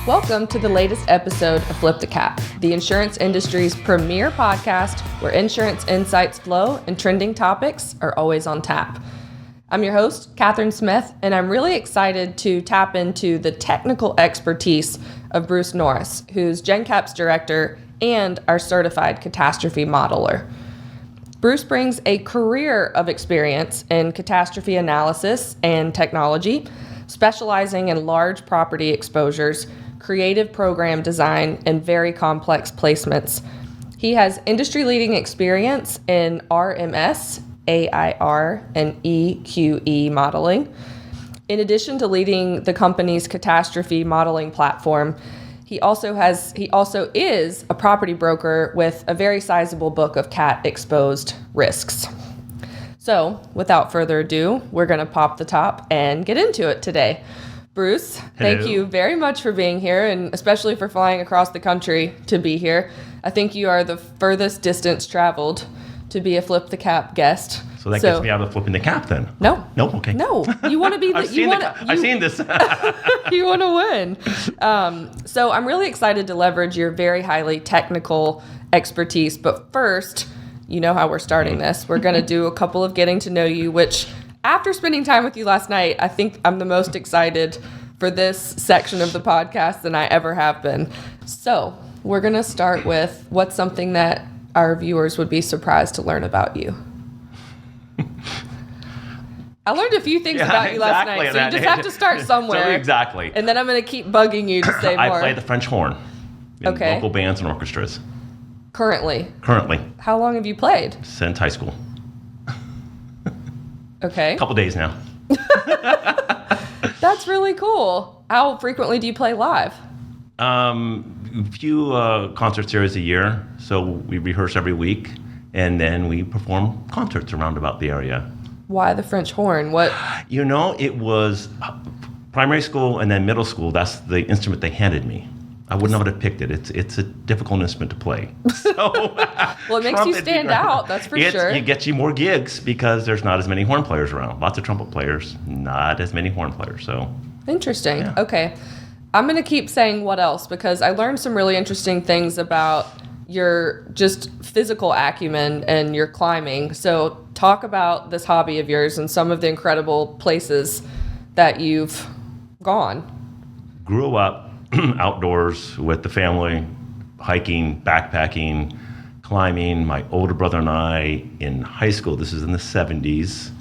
Welcome to the latest episode of Flip the Cap, the insurance industry's premier podcast where insurance insights flow and trending topics are always on tap. I'm your host, Kathryn Smith, and I'm really excited to tap into the technical expertise of Bruce Norris, who's Jencap's Director and our certified catastrophe modeler. Bruce brings a career of experience in catastrophe analysis and technology, specializing in large property exposures, creative program design, and very complex placements. He has industry-leading experience in RMS, AIR, and EQE modeling. In addition to leading the company's catastrophe modeling platform, he also is a property broker with a very sizable book of CAT exposed risks. So, without further ado, we're going to pop the top and get into it today. Bruce, thank you very much for being here, and especially for flying across the country to be here. I think you are the furthest distance traveled to be a Flip the Cap guest. So that gets me out of flipping the cap then? No. No? Okay. No. You want to be the... I've seen this. You want to win. So I'm really excited to leverage your very highly technical expertise. But first, you know how we're starting this. We're going to do a couple of getting to know you, which after spending time with you last night, I think I'm the most excited for this section of the podcast than I ever have been. So we're going to start with what's something that our viewers would be surprised to learn about you. I learned a few things about you last night, so you just have to start somewhere. So exactly. And then I'm going to keep bugging you to say more. I play the French horn in local bands and orchestras. Currently. How long have you played? Since high school. Okay. A couple days now. That's really cool. How frequently do you play live? A few concert series a year. So we rehearse every week, and then we perform concerts around about the area. Why the French horn? What? You know, it was primary school and then middle school. That's the instrument they handed me. I wouldn't have picked it. It's a difficult instrument to play. So, well, it makes you stand out, that's for sure. It gets you more gigs because there's not as many horn players around. Lots of trumpet players, not as many horn players. So interesting. Yeah. Okay. I'm going to keep saying what else because I learned some really interesting things about your just physical acumen and your climbing. So talk about this hobby of yours and some of the incredible places that you've gone. Grew up outdoors with the family, hiking, backpacking, climbing. My older brother and I in high school, this is in the 70s,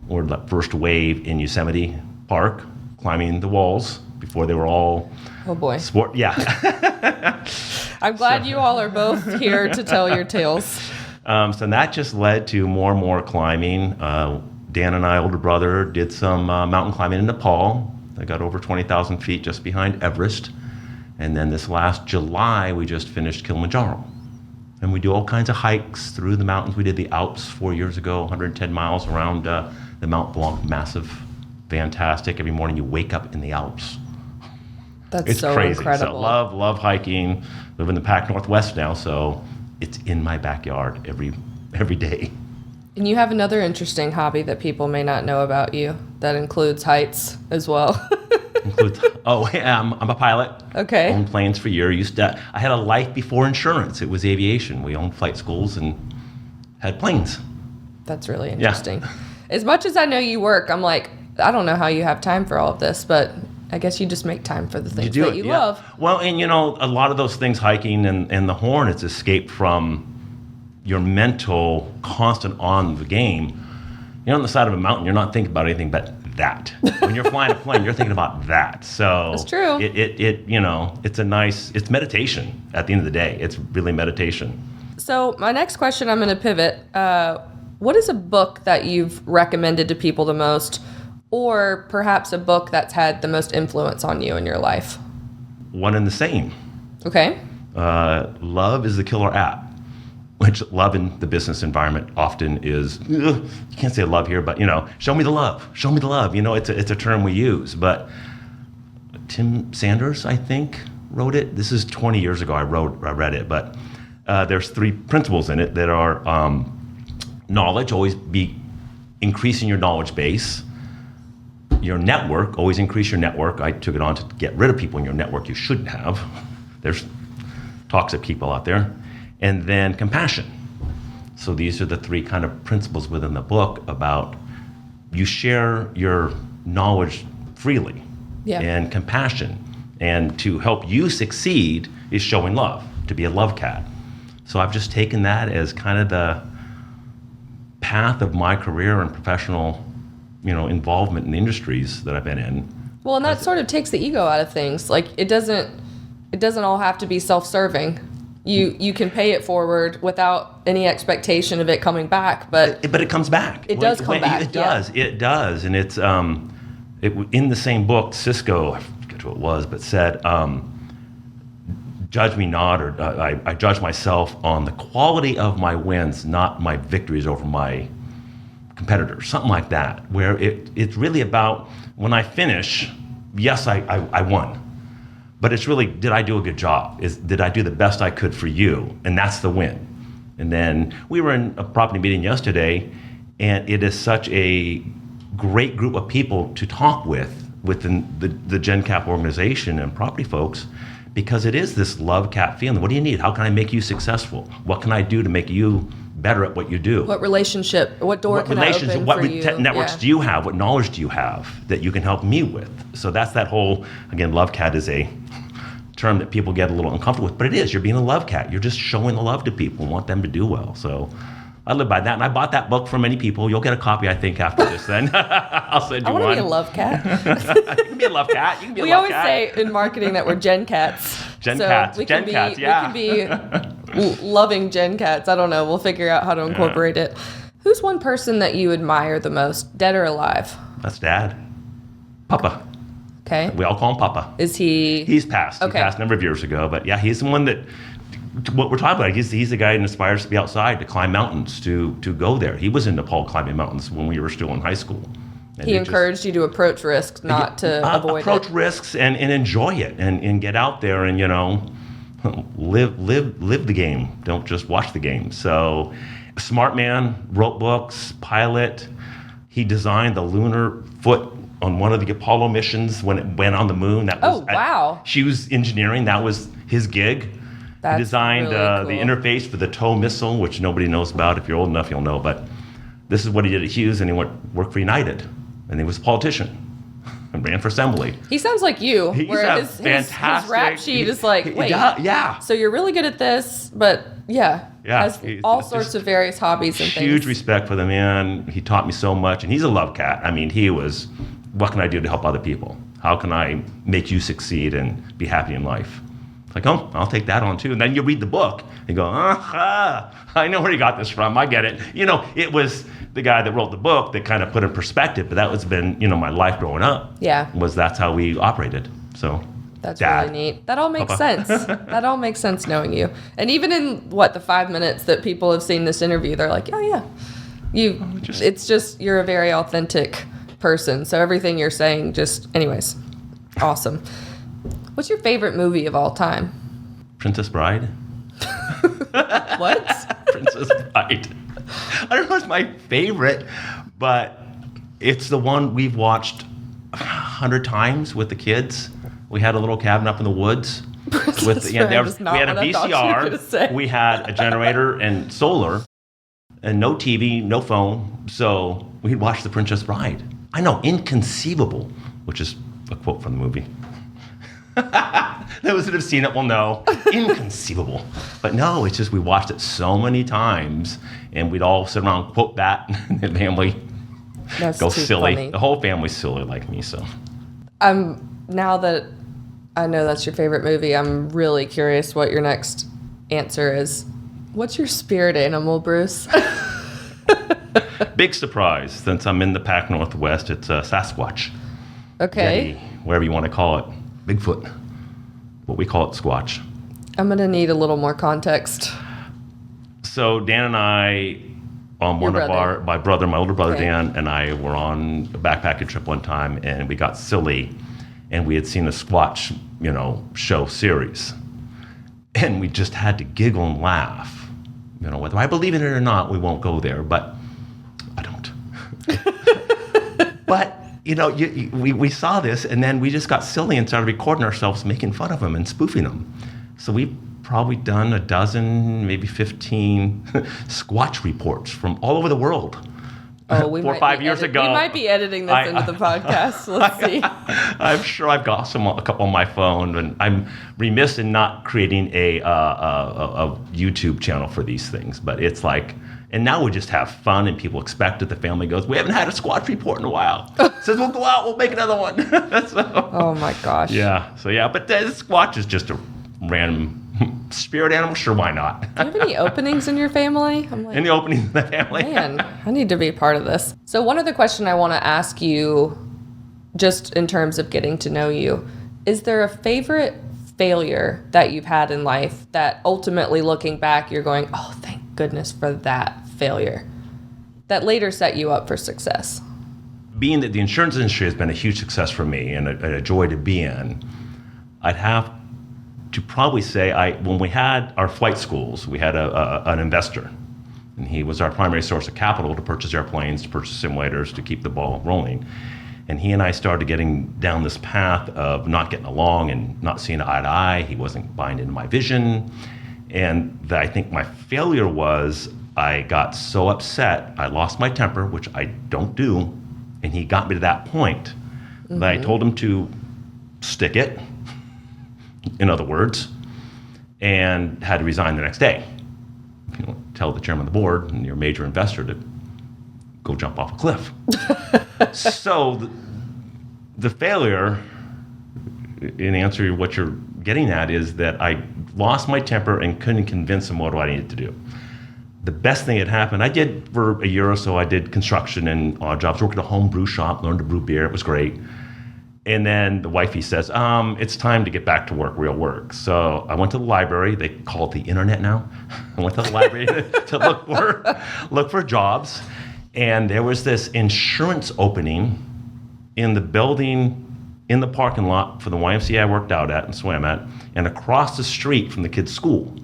or the first wave in Yosemite Park, climbing the walls before they were all sport. Yeah. I'm glad you all are both here to tell your tales. So that just led to more and more climbing. Dan and I, older brother, did some mountain climbing in Nepal. I got over 20,000 feet just behind Everest. And then this last July, we just finished Kilimanjaro. And we do all kinds of hikes through the mountains. We did the Alps 4 years ago, 110 miles around the Mount Blanc, massive, fantastic. Every morning you wake up in the Alps. It's so crazy. Incredible. So love hiking. Live in the Pac Northwest now, so it's in my backyard every day. And you have another interesting hobby that people may not know about you that includes heights as well. I'm a pilot. Okay. Owned planes for years. I had a life before insurance. It was aviation. We owned flight schools and had planes. That's really interesting. Yeah. As much as I know you work, I'm like, I don't know how you have time for all of this, but I guess you just make time for the things that you love. Well, and you know, a lot of those things, hiking and the horn, it's escape from your mental constant on the game. You're on the side of a mountain, you're not thinking about anything but that. When you're flying a plane, you're thinking about that. So that's true. It's meditation at the end of the day. It's really meditation. So my next question, I'm going to pivot. What is a book that you've recommended to people the most, or perhaps a book that's had the most influence on you in your life? One and the same. Okay. Love is the killer app, which love in the business environment often is, you can't say love here, but, show me the love. Show me the love. It's a term we use. But Tim Sanders, I think, wrote it. This is 20 years ago I read it. But there's 3 principles in it that are knowledge, always be increasing your knowledge base. your network, always increase your network. I took it on to get rid of people in your network you shouldn't have. There's toxic people out there. And then compassion. So these are the three kind of principles within the book about you share your knowledge freely and compassion. And to help you succeed is showing love, to be a love cat. So I've just taken that as kind of the path of my career and professional, involvement in the industries that I've been in. Well, and that sort of takes the ego out of things. Like it doesn't all have to be self-serving. You can pay it forward without any expectation of it coming back, but it comes back. It does come back. It does, and it's in the same book. Cisco, I forget who it was, but said, "Judge me not, or I judge myself on the quality of my wins, not my victories over my competitors." Something like that, where it's really about when I finish. Yes, I won. But it's really, did I do a good job? Did I do the best I could for you? And that's the win. And then we were in a property meeting yesterday, and it is such a great group of people to talk within the Jencap organization and property folks, because it is this love cat feeling. What do you need? How can I make you successful? What can I do to make you better at what you do? What relationship, what door can I open for you? What networks do you have? What knowledge do you have that you can help me with? So that's that whole, again, love cat is a term that people get a little uncomfortable with, but it is. You're being a love cat. You're just showing the love to people and want them to do well. So I live by that, and I bought that book from many people. You'll get a copy, I think, after this then. I'll send you one. I want to be a love cat. You can be a love cat. You can be a we love cat. We always say in marketing that we're Gen Cats. Gen Cats. We can be loving Gen Cats. I don't know. We'll figure out how to incorporate it. Who's one person that you admire the most, dead or alive? That's Dad. Papa. Okay. We all call him Papa. Is he? He's passed. Okay. He passed a number of years ago. But yeah, he's the one that, what we're talking about, he's the guy that inspires to be outside, to climb mountains, to go there. He was in Nepal climbing mountains when we were still in high school. And he encouraged you to approach risks, not to avoid approach risks and enjoy it and get out there and, live the game. Don't just watch the game. So smart man, wrote books, pilot. He designed the lunar foot on one of the Apollo missions when it went on the moon. That was, wow. She was engineering. That was his gig. That's he designed really cool. the interface for the TOW missile, which nobody knows about. If you're old enough, you'll know. But this is what he did at Hughes, and he worked for United. And he was a politician and ran for assembly. He sounds like you. He's where his rap sheet is like, wait, yeah. So you're really good at this, but has all sorts of various hobbies and things. Huge respect for the man. He taught me so much, and he's a love cat. I mean, he was, what can I do to help other people? How can I make you succeed and be happy in life? It's like, oh, I'll take that on too. And then you read the book and go, I know where you got this from. I get it. It was the guy that wrote the book that kind of put in perspective, but that was been, my life growing up. Yeah. That's how we operated. So that's Dad. really neat. That all makes sense. That all makes sense knowing you. And even in the 5 minutes that people have seen this interview, they're like, oh yeah. It's just, you're a very authentic person. So everything you're saying anyways, awesome. What's your favorite movie of all time? Princess Bride. What? Princess Bride. I don't know if it's my favorite, but it's the one we've watched 100 times with the kids. We had a little cabin up in the woods. We had a VCR. We had a generator and solar, and no TV, no phone. So we'd watch The Princess Bride. I know, inconceivable, which is a quote from the movie. Those that have seen it will know. Inconceivable. But no, it's just we watched it so many times, and we'd all sit around and quote that, and the family go silly. Funny. The whole family's silly like me, so. Now that I know that's your favorite movie, I'm really curious what your next answer is. What's your spirit animal, Bruce? Big surprise, since I'm in the Pac Northwest, it's Sasquatch. Okay. Yeti, whatever you want to call it. Bigfoot. What we call it, Squatch. I'm going to need a little more context. So Dan and I, my older brother Dan and I were on a backpacking trip one time, and we got silly, and we had seen a Squatch, show series. And we just had to giggle and laugh. Whether I believe in it or not, we won't go there, but I don't. But we saw this, and then we just got silly and started recording ourselves making fun of them and spoofing them. So we've probably done a dozen, maybe 15 Squatch reports from all over the world. Oh, 4 or 5 years ago. We might be editing this into the podcast. Let's see. I'm sure I've got a couple on my phone, and I'm remiss in not creating a YouTube channel for these things. But it's like, and now we just have fun, and people expect it. The family goes, we haven't had a Squatch report in a while. Says we'll go out, we'll make another one. Oh my gosh. Yeah. So yeah, but the Squatch is just a random spirit animal. Sure, why not? Do you have any openings in your family? Any openings in the family? Man, I need to be a part of this. So one other question I want to ask you, just in terms of getting to know you, is there a favorite failure that you've had in life that ultimately looking back, you're going, oh, thank goodness for that failure, that later set you up for success? Being that the insurance industry has been a huge success for me and a joy to be in, I'd have to probably say when we had our flight schools, we had an investor, and he was our primary source of capital to purchase airplanes, to purchase simulators, to keep the ball rolling. And he and I started getting down this path of not getting along and not seeing eye to eye. He wasn't buying into my vision. And I think my failure was I got so upset, I lost my temper, which I don't do, and he got me to that point that I told him to stick it, in other words, and had to resign the next day. Tell the chairman of the board and your major investor to go jump off a cliff. So the failure, in answer to what you're getting at, is that I lost my temper and couldn't convince him what I needed to do. The best thing that happened, I did for a year or so, I did construction and odd jobs, worked at a home brew shop, learned to brew beer, it was great. And then the wifey says, it's time to get back to work, real work. So I went to the library. They call it the internet now. I went to the library to look for jobs. And there was this insurance opening in the building, in the parking lot for the YMCA I worked out at and swam at, and across the street from the kids' school.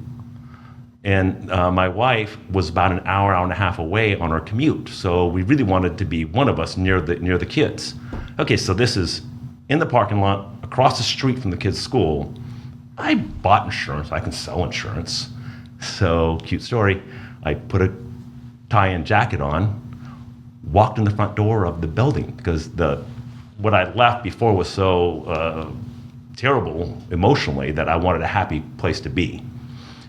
And my wife was about an hour and a half away on her commute. So we really wanted to be one of us near the kids. Okay, so this is in the parking lot, across the street from the kids' school. I bought insurance. I can sell insurance. So, cute story. I put a tie and jacket on, walked in the front door of the building because what I left before was so terrible emotionally that I wanted a happy place to be.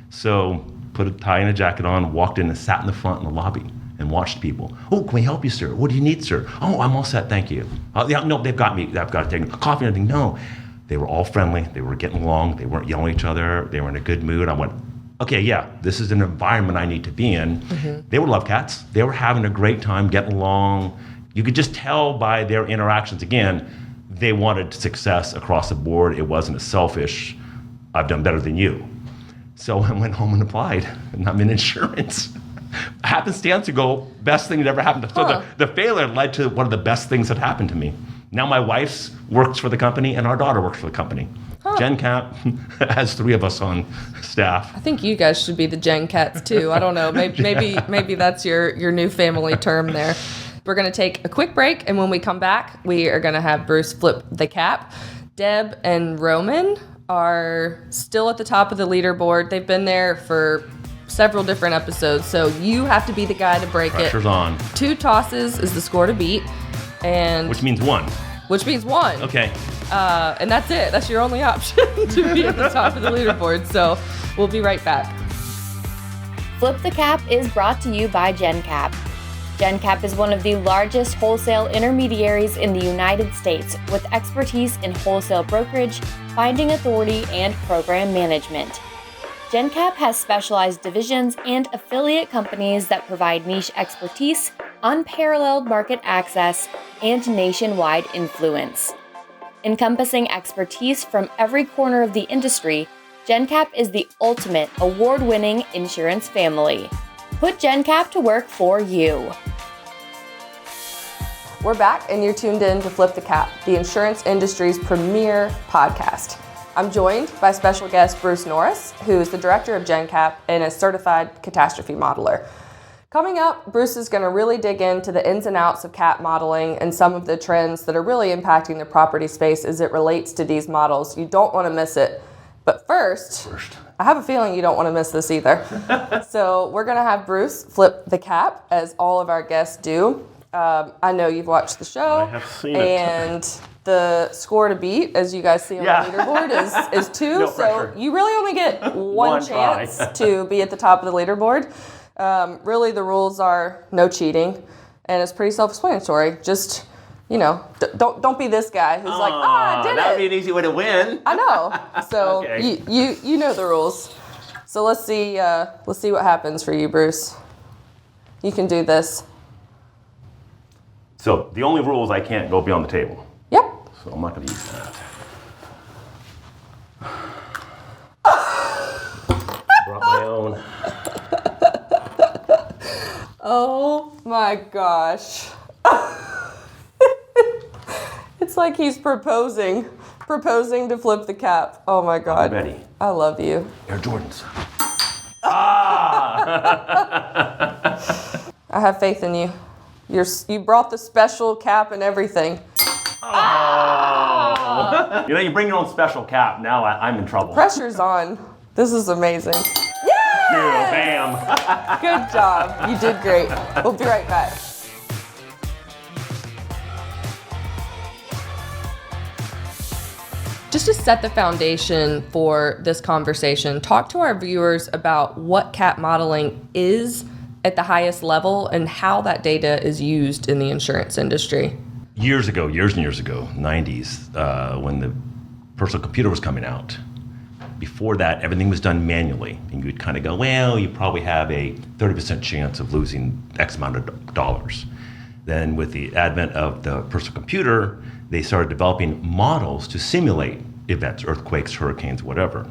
So, put a tie and a jacket on, walked in and sat in the front in the lobby and watched people. Oh, can we help you, sir? What do you need, sir? Oh, I'm all set, thank you. Yeah, no, they've got me. I've got to take a coffee and everything. No, they were all friendly. They were getting along. They weren't yelling at each other. They were in a good mood. I went, okay, yeah, this is an environment I need to be in. Mm-hmm. They were love cats. They were having a great time, getting along. You could just tell by their interactions, again, they wanted success across the board. It wasn't a selfish, I've done better than you. So I went home and applied, and I'm in insurance. Happenstance to go, best thing that ever happened. So the failure led to one of the best things that happened to me. Now my wife works for the company, and our daughter works for the company. Jencap has 3 of us on staff. I think you guys should be the Jencats too. I don't know. Maybe that's your new family term there. We're going to take a quick break, and when we come back, we are going to have Bruce flip the cap. Deb and Roman are still at the top of the leaderboard. They've been there for several different episodes, so you have to be the guy to break Pressure's on. 2 tosses is the score to beat, and which means 1. Okay. And that's it. That's your only option to be at the top of the leaderboard. So we'll be right back. Flip the Cap is brought to you by Jencap. Jencap is one of the largest wholesale intermediaries in the United States with expertise in wholesale brokerage, binding authority, and program management. Jencap has specialized divisions and affiliate companies that provide niche expertise, unparalleled market access, and nationwide influence. Encompassing expertise from every corner of the industry, Jencap is the ultimate award-winning insurance family. Put Jencap to work for you. We're back, and you're tuned in to Flip the Cap, the insurance industry's premier podcast. I'm joined by special guest Bruce Norris, who is the director of Jencap and a certified catastrophe modeler. Coming up, Bruce is going to really dig into the ins and outs of CAT modeling and some of the trends that are really impacting the property space as it relates to these models. You don't want to miss it. But first, I have a feeling you don't want to miss this either. So we're going to have Bruce flip the cap, as all of our guests do. I know you've watched the show. I have seen it. And the score to beat, as you guys see on the leaderboard, is 2. No so pressure. You really only get one chance to be at the top of the leaderboard. Really, the rules are no cheating, and it's pretty self-explanatory. Just, don't be this guy who's like, I did it. That'd be an easy way to win. I know. So Okay. you know the rules. So let's see what happens for you, Bruce. You can do this. So the only rule is I can't go beyond the table. Yep. So I'm not going to use that. Brought my own. Oh my gosh. It's like he's proposing to flip the cap. Oh my God. I'm ready. I love you. Air Jordans. I have faith in you. You brought the special cap and everything. Oh. You bring your own special cap. Now I'm in trouble. Pressure's on. This is amazing. Yes! Bam. Good job. You did great. We'll be right back. Just to set the foundation for this conversation, talk to our viewers about what CAT modeling is at the highest level and how that data is used in the insurance industry. Years and years ago, 90s, when the personal computer was coming out, before that, everything was done manually. And you'd kind of go, well, you probably have a 30% chance of losing X amount of dollars. Then with the advent of the personal computer, they started developing models to simulate events, earthquakes, hurricanes, whatever.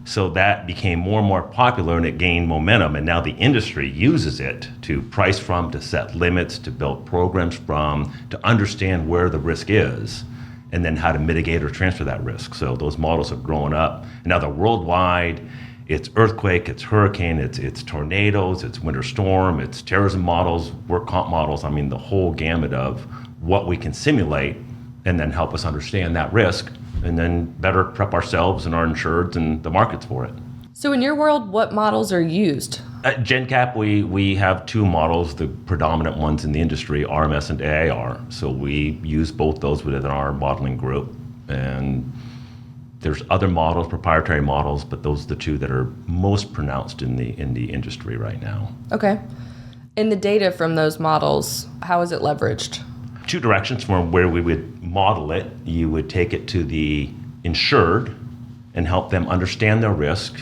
So that became more and more popular and it gained momentum. And now the industry uses it to price from, to set limits, to build programs from, to understand where the risk is, and then how to mitigate or transfer that risk. So those models have grown up. And now they're worldwide. It's earthquake, it's hurricane, it's tornadoes, it's winter storm, it's terrorism models, work comp models. I mean, the whole gamut of what we can simulate and then help us understand that risk and then better prep ourselves and our insureds and the markets for it. So in your world, what models are used? At Jencap, we have 2 models, the predominant ones in the industry, RMS and AAR. So we use both those within our modeling group. And there's other models, proprietary models, but those are the 2 that are most pronounced in the industry right now. Okay. And the data from those models, how is it leveraged? 2 directions from where we would model it. You would take it to the insured and help them understand their risk,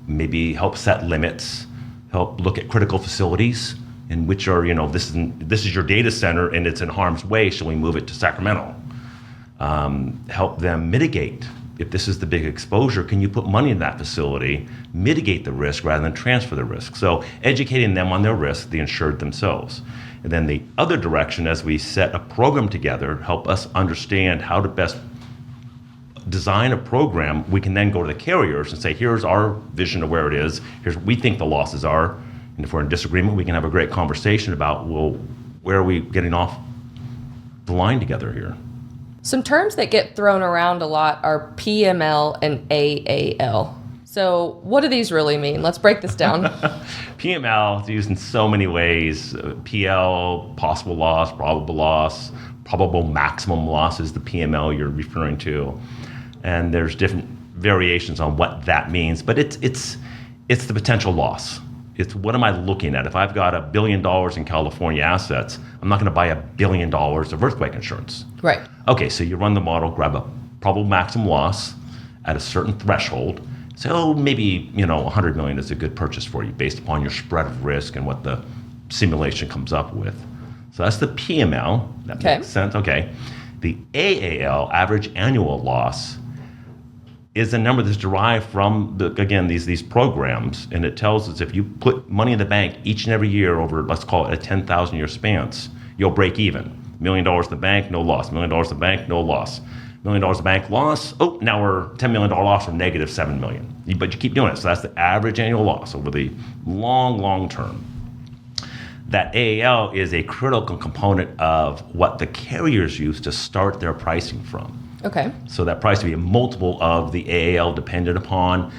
maybe help set limits, help look at critical facilities, in which are, this is your data center and it's in harm's way, shall we move it to Sacramento? Help them mitigate. If this is the big exposure, can you put money in that facility, mitigate the risk rather than transfer the risk? So educating them on their risk, the insured themselves. And then the other direction, as we set a program together, help us understand how to best design a program. We can then go to the carriers and say, here's our vision of where it is, here's what we think the losses are. And if we're in disagreement, we can have a great conversation about, well, where are we getting off the line together here? Some terms that get thrown around a lot are PML and AAL. So what do these really mean? Let's break this down. PML is used in so many ways. PL, possible loss, probable maximum loss is the PML you're referring to. And there's different variations on what that means, but it's the potential loss. It's what am I looking at? If I've got $1 billion in California assets, I'm not going to buy $1 billion of earthquake insurance. Right. Okay, so you run the model, grab a probable maximum loss at a certain threshold. So maybe, $100 million is a good purchase for you based upon your spread of risk and what the simulation comes up with. So that's the PML. That makes sense. Okay. The AAL, average annual loss, is a number that's derived from, these programs, and it tells us if you put money in the bank each and every year over, let's call it a 10,000-year span, you'll break even. $1 million in the bank, no loss. $1 million in the bank, no loss. $1 million in the bank, loss. Oh, now we're $10 million loss from negative $7 million. But you keep doing it. So that's the average annual loss over the long, long term. that AAL is a critical component of what the carriers use to start their pricing from. Okay. So that price would be a multiple of the AAL dependent upon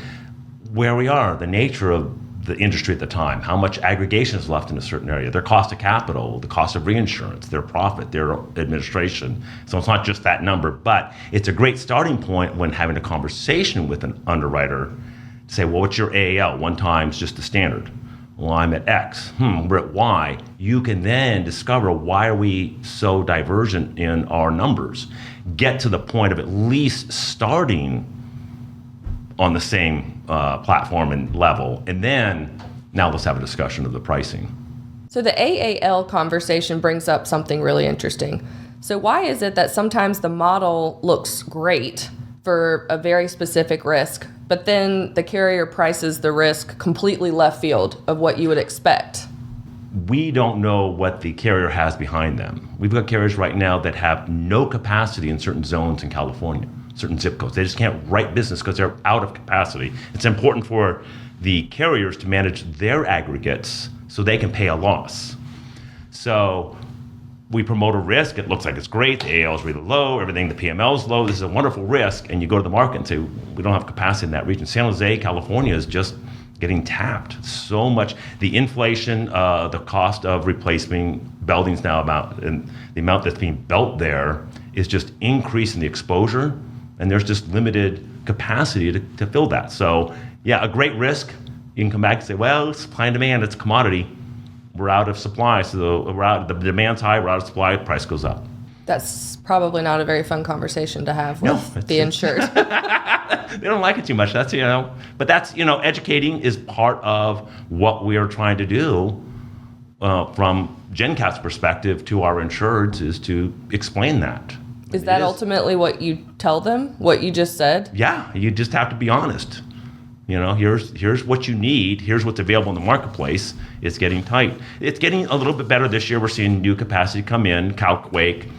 where we are, the nature of the industry at the time, how much aggregation is left in a certain area, their cost of capital, the cost of reinsurance, their profit, their administration. So it's not just that number, but it's a great starting point when having a conversation with an underwriter to say, well, what's your AAL? 1 times just the standard. Well, I'm at X. We're at Y. You can then discover why are we so divergent in our numbers. Get to the point of at least starting on the same platform and level, and then now let's have a discussion of the pricing. So the AAL conversation brings up something really interesting. So why is it that sometimes the model looks great for a very specific risk, but then the carrier prices the risk completely left field of what you would expect? We don't know what the carrier has behind them. We've got carriers right now that have no capacity in certain zones in California, certain zip codes. They just can't write business because they're out of capacity. It's important for the carriers to manage their aggregates so they can pay a loss. So we promote a risk. It looks like it's great. The AAL is really low. Everything, the PML is low. This is a wonderful risk. And you go to the market and say, we don't have capacity in that region. San Jose, California is just getting tapped so much. The inflation, the cost of replacing buildings now and the amount that's being built there is just increasing the exposure. And there's just limited capacity to fill that. So yeah, a great risk. You can come back and say, well, supply and demand, it's a commodity. We're out of supply, so the demand's high, we're out of supply, price goes up. That's probably not a very fun conversation to have with the insured. They don't like it too much. That's, but that's, educating is part of what we are trying to do from Jencap's perspective to our insureds, is to explain that. Is that ultimately what you tell them, what you just said? Yeah, you just have to be honest. Here's what you need. Here's what's available in the marketplace. It's getting tight. It's getting a little bit better this year. We're seeing new capacity come in. Calquake.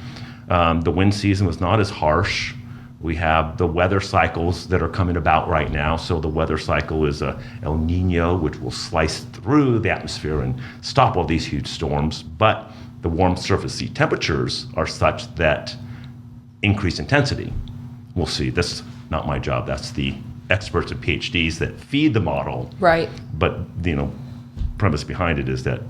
The wind season was not as harsh. We have the weather cycles that are coming about right now. So the weather cycle is a El Nino, which will slice through the atmosphere and stop all these huge storms. But the warm surface sea temperatures are such that increase intensity. We'll see. That's not my job. That's the experts and PhDs that feed the model. Right. But premise behind it is that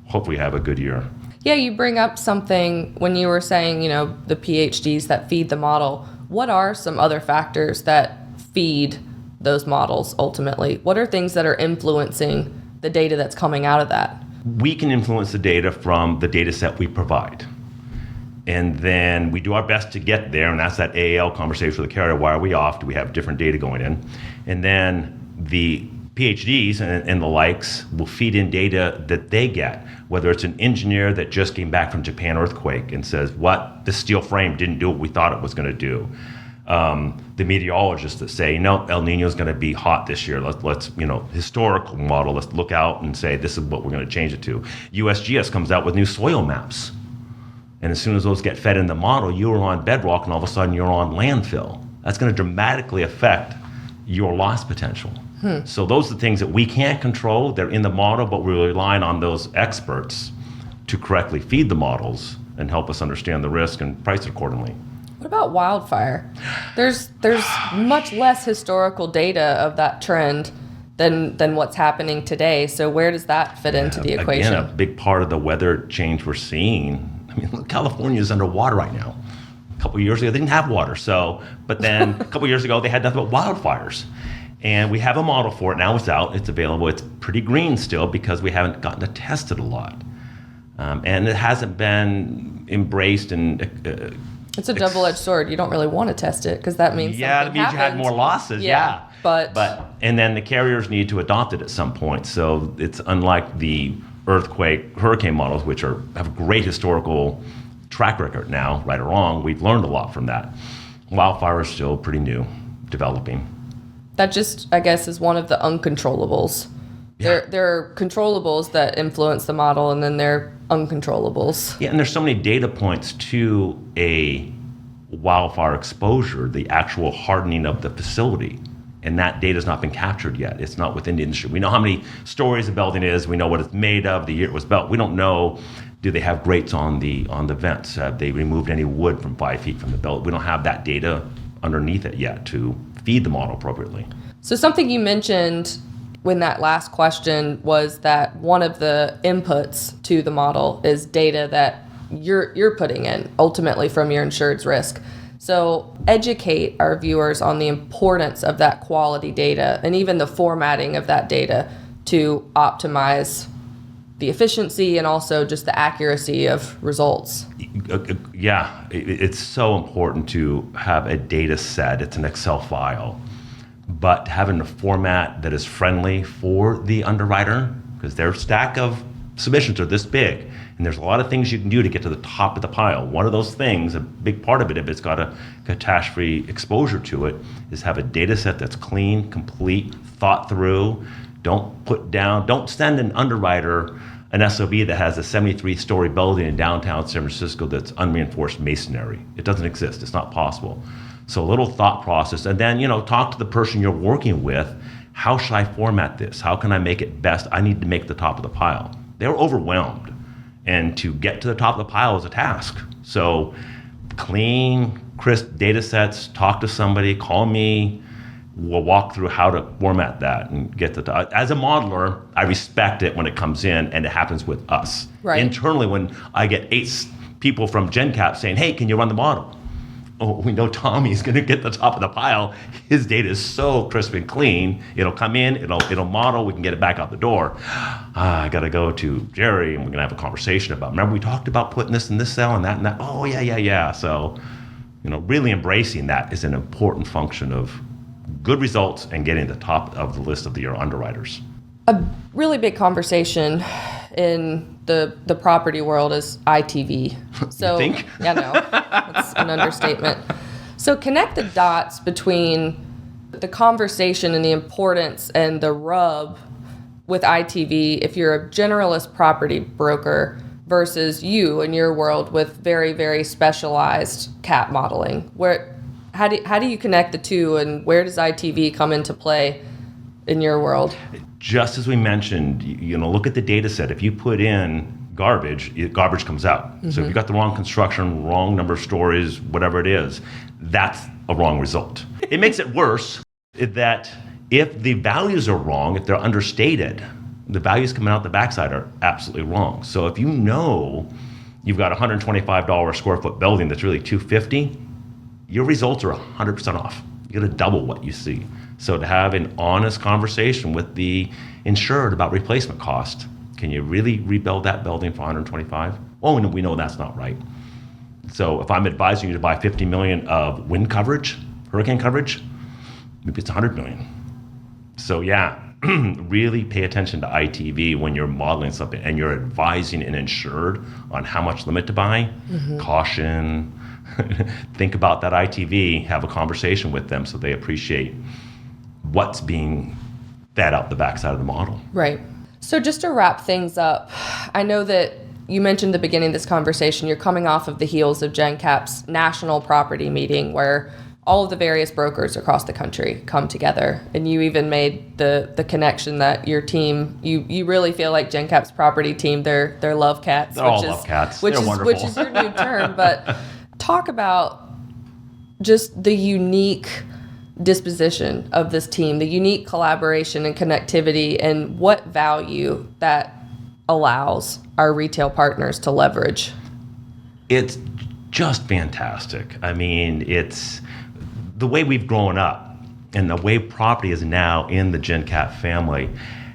hopefully have a good year. Yeah, you bring up something when you were saying, the PhDs that feed the model. What are some other factors that feed those models ultimately? What are things that are influencing the data that's coming out of that? We can influence the data from the data set we provide. And then we do our best to get there, and that's that AAL conversation with the carrier. Why are we off? Do we have different data going in? And then the PhDs and the likes will feed in data that they get, whether it's an engineer that just came back from Japan earthquake and says, the steel frame didn't do what we thought it was going to do. The meteorologists that say, El Nino is going to be hot this year. Let's historical model, let's look out and say, this is what we're going to change it to. USGS comes out with new soil maps. And as soon as those get fed in the model, you are on bedrock, and all of a sudden you're on landfill. That's going to dramatically affect your loss potential. So those are the things that we can't control. They're in the model, but we're relying on those experts to correctly feed the models and help us understand the risk and price it accordingly. What about wildfire? There's much less historical data of that trend than what's happening today. So where does that fit into the equation? Again, a big part of the weather change we're seeing. Look, California is underwater right now. A couple of years ago, they didn't have water. But then a couple of years ago, they had nothing but wildfires. And we have a model for it. Now it's out. It's available. It's pretty green still because we haven't gotten to test it a lot. And it hasn't been embraced and... it's a double-edged sword. You don't really want to test it because that means that means you had more losses. Yeah. But and then the carriers need to adopt it at some point. So it's unlike the earthquake, hurricane models, which have a great historical track record now, right or wrong. We've learned a lot from that. Wildfire is still pretty new, developing. That just, I guess, is one of the uncontrollables. Yeah. There are controllables that influence the model, and then there are uncontrollables. Yeah, and there's so many data points to a wildfire exposure, the actual hardening of the facility. And that data has not been captured yet. It's not within the industry. We know how many stories a building is. We know what it's made of, the year it was built. We don't know, do they have grates on the vents? Have they removed any wood from 5 feet from the building? We don't have that data underneath it yet to feed the model appropriately. So something you mentioned when that last question was that one of the inputs to the model is data that you're putting in ultimately from your insured's risk. So educate our viewers on the importance of that quality data and even the formatting of that data to optimize the efficiency and also just the accuracy of results. Yeah, it's so important to have a data set. It's an Excel file, but having a format that is friendly for the underwriter, because their stack of submissions are this big. And there's a lot of things you can do to get to the top of the pile. One of those things, a big part of it, if it's got a catastrophe exposure to it, is have a data set that's clean, complete, thought through. Don't send an underwriter an SOB that has a 73-story building in downtown San Francisco that's unreinforced masonry. It doesn't exist. It's not possible. So a little thought process, and then talk to the person you're working with. How should I format this? How can I make it best? I need to make the top of the pile. They're overwhelmed. And to get to the top of the pile is a task. So clean, crisp data sets, talk to somebody, call me. We'll walk through how to format that and get to the. As a modeler, I respect it when it comes in and it happens with us. Right. Internally, when I get 8 people from Jencap saying, hey, can you run the model? Oh, we know Tommy's going to get the top of the pile. His data is so crisp and clean. It'll come in, it'll model, we can get it back out the door. I got to go to Jerry and we're going to have a conversation about, remember we talked about putting this in this cell and that and that? Oh, yeah. So, really embracing that is an important function of good results and getting the top of the list of your underwriters. A really big conversation in the property world is ITV. So, you think? Yeah, no, that's an understatement. So connect the dots between the conversation and the importance and the rub with ITV if you're a generalist property broker versus you in your world with very, very specialized CAT modeling. How do you connect the two, and where does ITV come into play in your world? Just as we mentioned, look at the data set. If you put in garbage comes out. Mm-hmm. So if you got the wrong construction, wrong number of stories, whatever it is, that's a wrong result. It makes it worse that if the values are wrong, if they're understated, the values coming out the backside are absolutely wrong. So if you've got a $125 square foot building that's really $250, your results are 100% off. You got to double what you see. So to have an honest conversation with the insured about replacement cost, can you really rebuild that building for $125? Oh, we know that's not right. So if I'm advising you to buy $50 million of wind coverage, hurricane coverage, maybe it's $100 million. So yeah, really pay attention to ITV when you're modeling something and you're advising an insured on how much limit to buy. Mm-hmm. Caution. Think about that ITV, have a conversation with them so they appreciate what's being fed out the backside of the model. Right. So just to wrap things up, I know that you mentioned at the beginning of this conversation, you're coming off of the heels of Jencap's national property meeting where all of the various brokers across the country come together. And you even made the connection that your team, you really feel like Jencap's property team, they're love cats. They're all love cats. They're wonderful. Which is your new term. But talk about just the unique disposition of this team, the unique collaboration and connectivity, and what value that allows our retail partners to leverage. It's just fantastic. I mean, it's the way we've grown up and the way property is now in the Jencap family.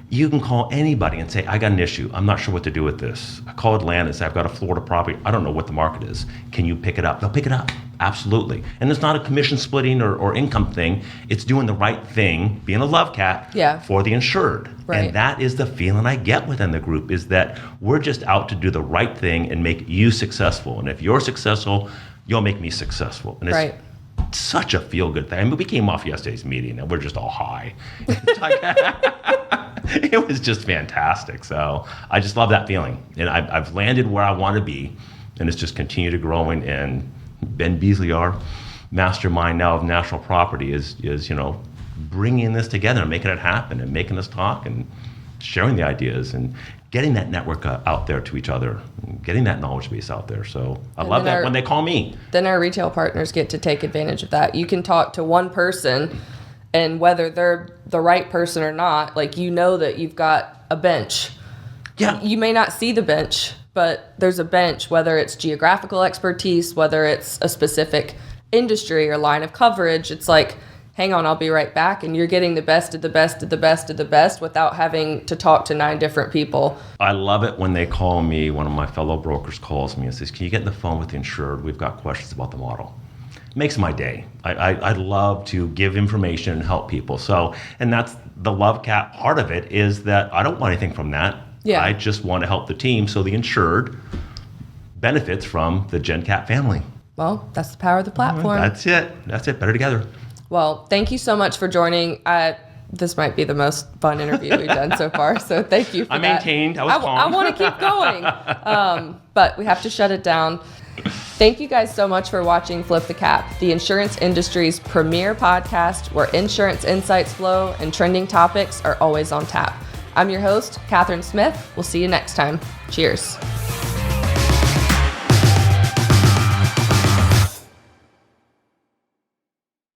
You can call anybody and say, I got an issue. I'm not sure what to do with this. I call Atlanta and say, I've got a Florida property. I don't know what the market is. Can you pick it up? They'll pick it up. Absolutely. And it's not a commission splitting or income thing. It's doing the right thing, being a love cat for the insured. Right. And that is the feeling I get within the group, is that we're just out to do the right thing and make you successful. And if you're successful, you'll make me successful. And it's such a feel-good thing. I mean, we came off yesterday's meeting and we're just all high. It was just fantastic. So I just love that feeling. And I've landed where I want to be, and it's just continued to growing. And Ben Beasley, our mastermind now of national property, is bringing this together and making it happen and making us talk and sharing the ideas and getting that network out there to each other, and getting that knowledge base out there. So I love that when they call me. Then our retail partners get to take advantage of that. You can talk to one person, and whether they're the right person or not, like, you know that you've got a bench. Yeah. You may not see the bench, but there's a bench, whether it's geographical expertise, whether it's a specific industry or line of coverage. It's like, hang on, I'll be right back. And you're getting the best of the best of the best of the best without having to talk to 9 different people. I love it when they call me, one of my fellow brokers calls me and says, can you get on the phone with the insured? We've got questions about the model. It makes my day. I love to give information and help people. So, and that's the Love Cat part of it, is that I don't want anything from that. Yeah. I just want to help the team so the insured benefits from the Jencap family. Well, that's the power of the platform. That's it. Better together. Well, thank you so much for joining. This might be the most fun interview we've done so far, so thank you for that. I maintained. I was calm. I want to keep going, but we have to shut it down. Thank you guys so much for watching Flip the Cap, the insurance industry's premier podcast where insurance insights flow and trending topics are always on tap. I'm your host, Kathryn Smith. We'll see you next time. Cheers.